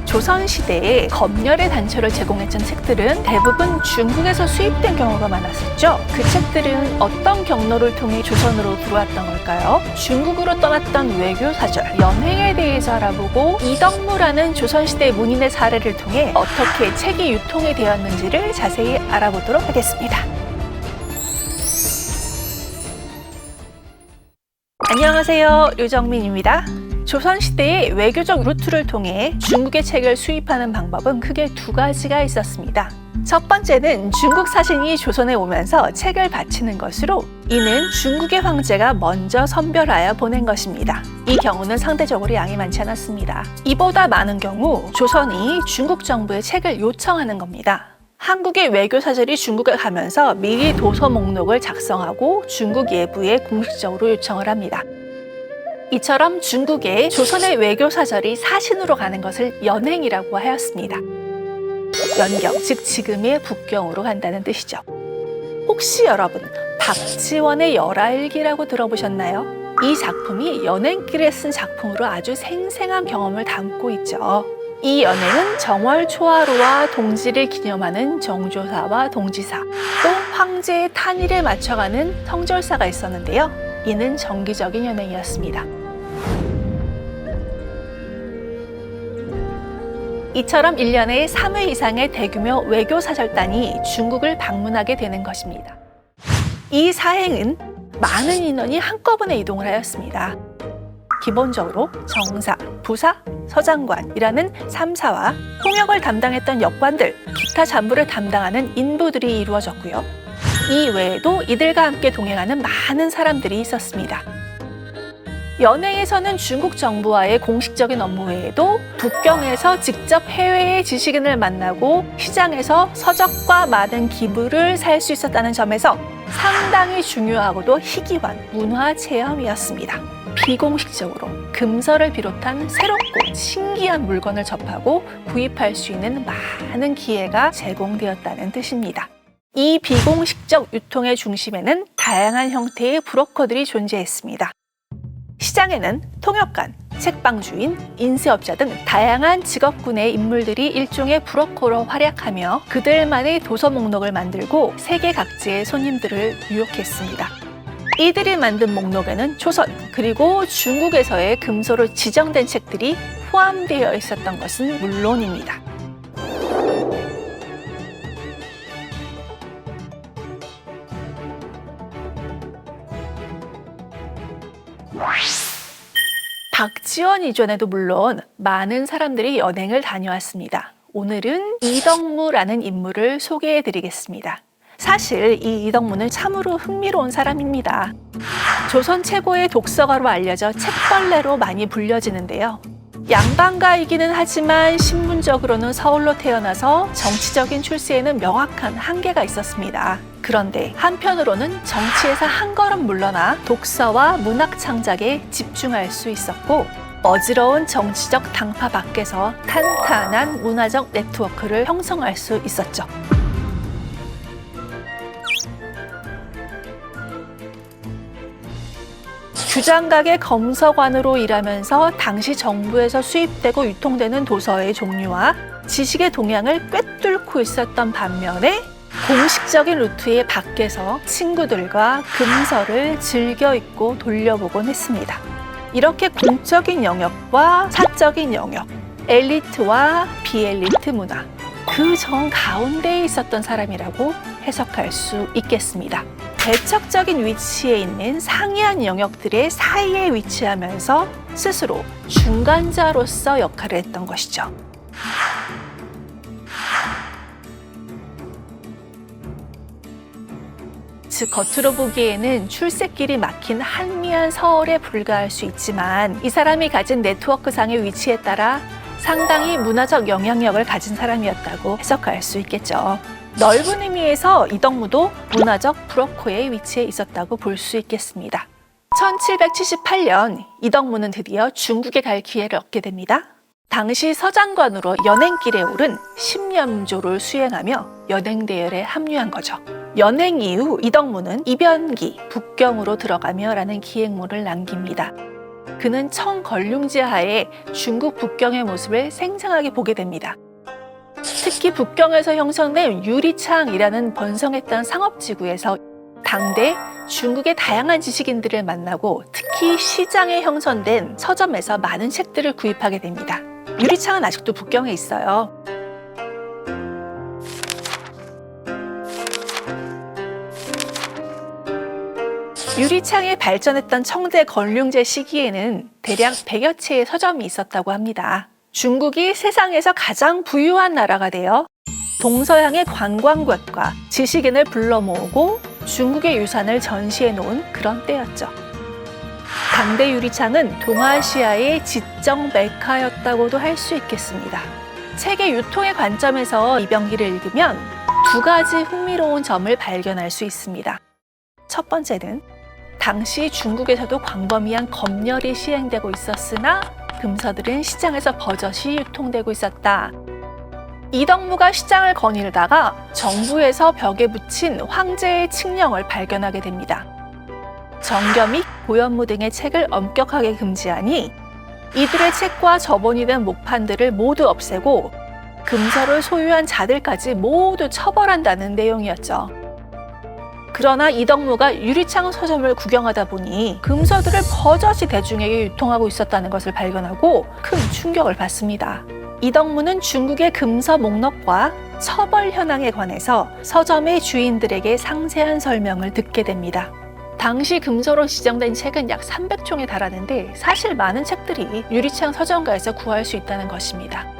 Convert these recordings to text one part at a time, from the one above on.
조선시대에 검열의 단초를 제공했던 책들은 대부분 중국에서 수입된 경우가 많았었죠. 그 책들은 어떤 경로를 통해 조선으로 들어왔던 걸까요? 중국으로 떠났던 외교사절, 연행에 대해서 알아보고 이덕무라는 조선시대 문인의 사례를 통해 어떻게 책이 유통이 되었는지를 자세히 알아보도록 하겠습니다. 안녕하세요, 류정민입니다. 조선시대의 외교적 루트를 통해 중국의 책을 수입하는 방법은 크게 두 가지가 있었습니다. 첫 번째는 중국 사신이 조선에 오면서 책을 바치는 것으로 이는 중국의 황제가 먼저 선별하여 보낸 것입니다. 이 경우는 상대적으로 양이 많지 않았습니다. 이보다 많은 경우 조선이 중국 정부에 책을 요청하는 겁니다. 한국의 외교사절이 중국에 가면서 미리 도서 목록을 작성하고 중국 예부에 공식적으로 요청을 합니다. 이처럼 중국에 조선의 외교사절이 사신으로 가는 것을 연행이라고 하였습니다. 연경, 즉 지금의 북경으로 간다는 뜻이죠. 혹시 여러분, 박지원의 열하일기라고 들어보셨나요? 이 작품이 연행길에 쓴 작품으로 아주 생생한 경험을 담고 있죠. 이 연행은 정월 초하루와 동지를 기념하는 정조사와 동지사, 또 황제의 탄일에 맞춰가는 성절사가 있었는데요. 이는 정기적인 연행이었습니다. 이처럼 1년에 3회 이상의 대규모 외교사절단이 중국을 방문하게 되는 것입니다. 이 사행은 많은 인원이 한꺼번에 이동을 하였습니다. 기본적으로 정사, 부사, 서장관이라는 3사와 통역을 담당했던 역관들, 기타 잡무를 담당하는 인부들이 이루어졌고요. 이 외에도 이들과 함께 동행하는 많은 사람들이 있었습니다. 연행에서는 중국 정부와의 공식적인 업무 외에도 북경에서 직접 해외의 지식인을 만나고 시장에서 서적과 많은 기부를 살 수 있었다는 점에서 상당히 중요하고도 희귀한 문화 체험이었습니다. 비공식적으로 금서를 비롯한 새롭고 신기한 물건을 접하고 구입할 수 있는 많은 기회가 제공되었다는 뜻입니다. 이 비공식적 유통의 중심에는 다양한 형태의 브로커들이 존재했습니다. 시장에는 통역관, 책방주인, 인쇄업자 등 다양한 직업군의 인물들이 일종의 브로커로 활약하며 그들만의 도서 목록을 만들고 세계 각지의 손님들을 유혹했습니다. 이들이 만든 목록에는 조선 그리고 중국에서의 금소로 지정된 책들이 포함되어 있었던 것은 물론입니다. 박지원 이전에도 물론 많은 사람들이 연행을 다녀왔습니다. 오늘은 이덕무라는 인물을 소개해 드리겠습니다. 사실 이 이덕무는 참으로 흥미로운 사람입니다. 조선 최고의 독서가로 알려져 책벌레로 많이 불려지는데요. 양반가이기는 하지만 신분적으로는 서울로 태어나서 정치적인 출세에는 명확한 한계가 있었습니다. 그런데 한편으로는 정치에서 한 걸음 물러나 독서와 문학 창작에 집중할 수 있었고 어지러운 정치적 당파 밖에서 탄탄한 문화적 네트워크를 형성할 수 있었죠. 규장각의 검서관으로 일하면서 당시 정부에서 수입되고 유통되는 도서의 종류와 지식의 동향을 꿰뚫고 있었던 반면에 공식적인 루트의 밖에서 친구들과 금서를 즐겨 읽고 돌려보곤 했습니다. 이렇게 공적인 영역과 사적인 영역, 엘리트와 비엘리트 문화, 그 정 가운데에 있었던 사람이라고 해석할 수 있겠습니다. 대척적인 위치에 있는 상이한 영역들의 사이에 위치하면서 스스로 중간자로서 역할을 했던 것이죠. 즉 겉으로 보기에는 출세길이 막힌 한미한 서울에 불과할 수 있지만 이 사람이 가진 네트워크상의 위치에 따라 상당히 문화적 영향력을 가진 사람이었다고 해석할 수 있겠죠. 넓은 의미에서 이덕무도 문화적 브로커의 위치에 있었다고 볼 수 있겠습니다. 1778년 이덕무는 드디어 중국에 갈 기회를 얻게 됩니다. 당시 서장관으로 연행길에 오른 심염조를 수행하며 연행대열에 합류한 거죠. 연행 이후 이덕무는 이변기, 북경으로 들어가며 라는 기행문을 남깁니다. 그는 청걸륭지 하에 중국 북경의 모습을 생생하게 보게 됩니다. 특히 북경에서 형성된 유리창이라는 번성했던 상업지구에서 당대 중국의 다양한 지식인들을 만나고 특히 시장에 형성된 서점에서 많은 책들을 구입하게 됩니다. 유리창은 아직도 북경에 있어요. 유리창이 발전했던 청대 걸륭제 시기에는 대략 100여 채의 서점이 있었다고 합니다. 중국이 세상에서 가장 부유한 나라가 되어 동서양의 관광객과 지식인을 불러 모으고 중국의 유산을 전시해 놓은 그런 때였죠. 당대 유리창은 동아시아의 지적 메카였다고도 할 수 있겠습니다. 책의 유통의 관점에서 이병기를 읽으면 두 가지 흥미로운 점을 발견할 수 있습니다. 첫 번째는 당시 중국에서도 광범위한 검열이 시행되고 있었으나 금서들은 시장에서 버젓이 유통되고 있었다. 이덕무가 시장을 거닐다가 정부에서 벽에 붙인 황제의 칙령을 발견하게 됩니다. 정겨 및 고연무 등의 책을 엄격하게 금지하니 이들의 책과 저본이 된 목판들을 모두 없애고 금서를 소유한 자들까지 모두 처벌한다는 내용이었죠. 그러나 이덕무가 유리창 서점을 구경하다 보니 금서들을 버젓이 대중에게 유통하고 있었다는 것을 발견하고 큰 충격을 받습니다. 이덕무는 중국의 금서 목록과 처벌 현황에 관해서 서점의 주인들에게 상세한 설명을 듣게 됩니다. 당시 금서로 지정된 책은 약 300종에 달하는데 사실 많은 책들이 유리창 서점가에서 구할 수 있다는 것입니다.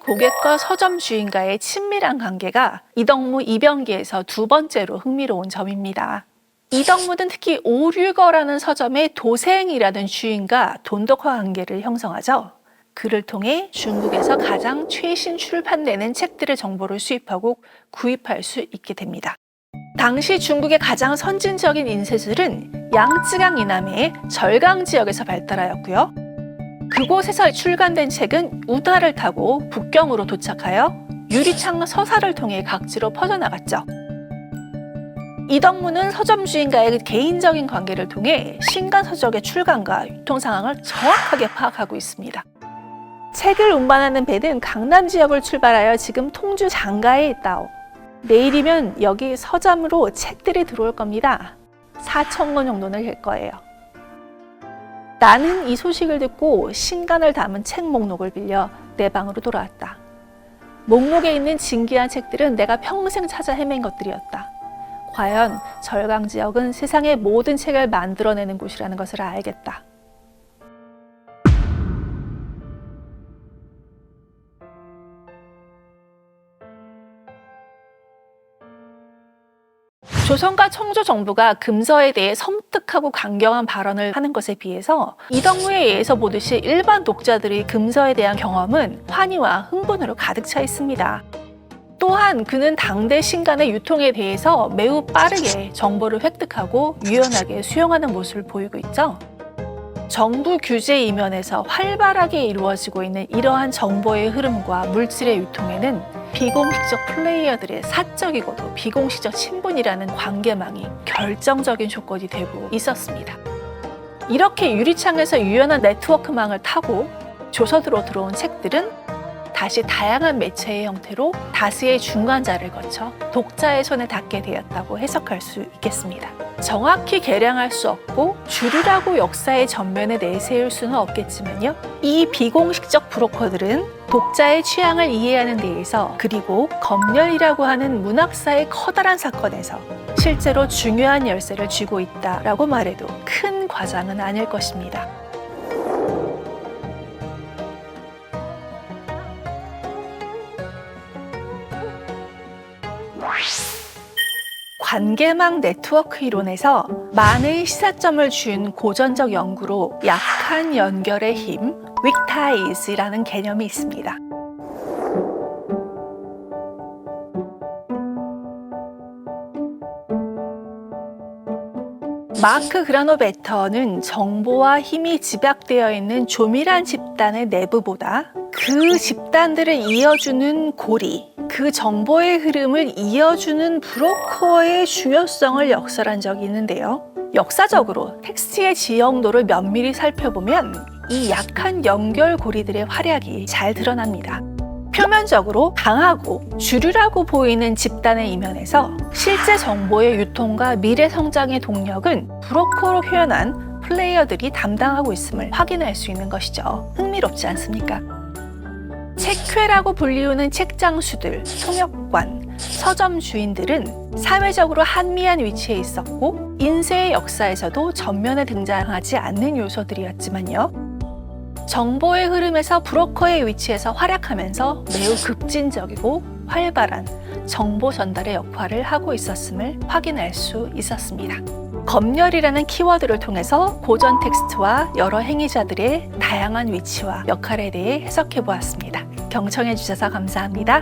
고객과 서점 주인과의 친밀한 관계가 이덕무 이병기에서 두 번째로 흥미로운 점입니다. 이덕무는 특히 오류거라는 서점의 도생이라는 주인과 돈독한 관계를 형성하죠. 그를 통해 중국에서 가장 최신 출판되는 책들의 정보를 수입하고 구입할 수 있게 됩니다. 당시 중국의 가장 선진적인 인쇄술은 양쯔강 이남의 절강 지역에서 발달하였고요. 그곳에서 출간된 책은 우다를 타고 북경으로 도착하여 유리창 서사를 통해 각지로 퍼져나갔죠. 이덕무는 서점 주인과의 개인적인 관계를 통해 신간서적의 출간과 유통 상황을 정확하게 파악하고 있습니다. 책을 운반하는 배는 강남 지역을 출발하여 지금 통주 장가에 있다오. 내일이면 여기 서점으로 책들이 들어올 겁니다. 4,000권 정도는 될 거예요. 나는 이 소식을 듣고 신간을 담은 책 목록을 빌려 내 방으로 돌아왔다. 목록에 있는 진귀한 책들은 내가 평생 찾아 헤맨 것들이었다. 과연 절강 지역은 세상의 모든 책을 만들어내는 곳이라는 것을 알겠다. 조선과 청조 정부가 금서에 대해 섬뜩하고 강경한 발언을 하는 것에 비해서 이덕무에 의해서 보듯이 일반 독자들의 금서에 대한 경험은 환희와 흥분으로 가득 차 있습니다. 또한 그는 당대 신간의 유통에 대해서 매우 빠르게 정보를 획득하고 유연하게 수용하는 모습을 보이고 있죠. 정부 규제 이면에서 활발하게 이루어지고 있는 이러한 정보의 흐름과 물질의 유통에는 비공식적 플레이어들의 사적이고도 비공식적 친분이라는 관계망이 결정적인 조건이 되고 있었습니다. 이렇게 유리창에서 유연한 네트워크망을 타고 조선으로 들어온 책들은 다시 다양한 매체의 형태로 다수의 중간자를 거쳐 독자의 손에 닿게 되었다고 해석할 수 있겠습니다. 정확히 계량할 수 없고 주류라고 역사의 전면에 내세울 수는 없겠지만요. 이 비공식적 브로커들은 독자의 취향을 이해하는 데에서 그리고 검열이라고 하는 문학사의 커다란 사건에서 실제로 중요한 열쇠를 쥐고 있다라고 말해도 큰 과장은 아닐 것입니다. 관계망 네트워크 이론에서 많은 시사점을 준 고전적 연구로 약한 연결의 힘, weak ties라는 개념이 있습니다. 마크 그라노베터는 정보와 힘이 집약되어 있는 조밀한 집단의 내부보다 그 집단들을 이어주는 고리, 그 정보의 흐름을 이어주는 브로커의 중요성을 역설한 적이 있는데요. 역사적으로 텍스트의 지형도를 면밀히 살펴보면 이 약한 연결고리들의 활약이 잘 드러납니다. 표면적으로 강하고 주류라고 보이는 집단의 이면에서 실제 정보의 유통과 미래 성장의 동력은 브로커로 표현한 플레이어들이 담당하고 있음을 확인할 수 있는 것이죠. 흥미롭지 않습니까? 책회라고 불리우는 책장수들, 통역관, 서점 주인들은 사회적으로 한미한 위치에 있었고 인쇄의 역사에서도 전면에 등장하지 않는 요소들이었지만요. 정보의 흐름에서 브로커의 위치에서 활약하면서 매우 급진적이고 활발한 정보 전달의 역할을 하고 있었음을 확인할 수 있었습니다. 검열이라는 키워드를 통해서 고전 텍스트와 여러 행위자들의 다양한 위치와 역할에 대해 해석해 보았습니다. 경청해 주셔서 감사합니다.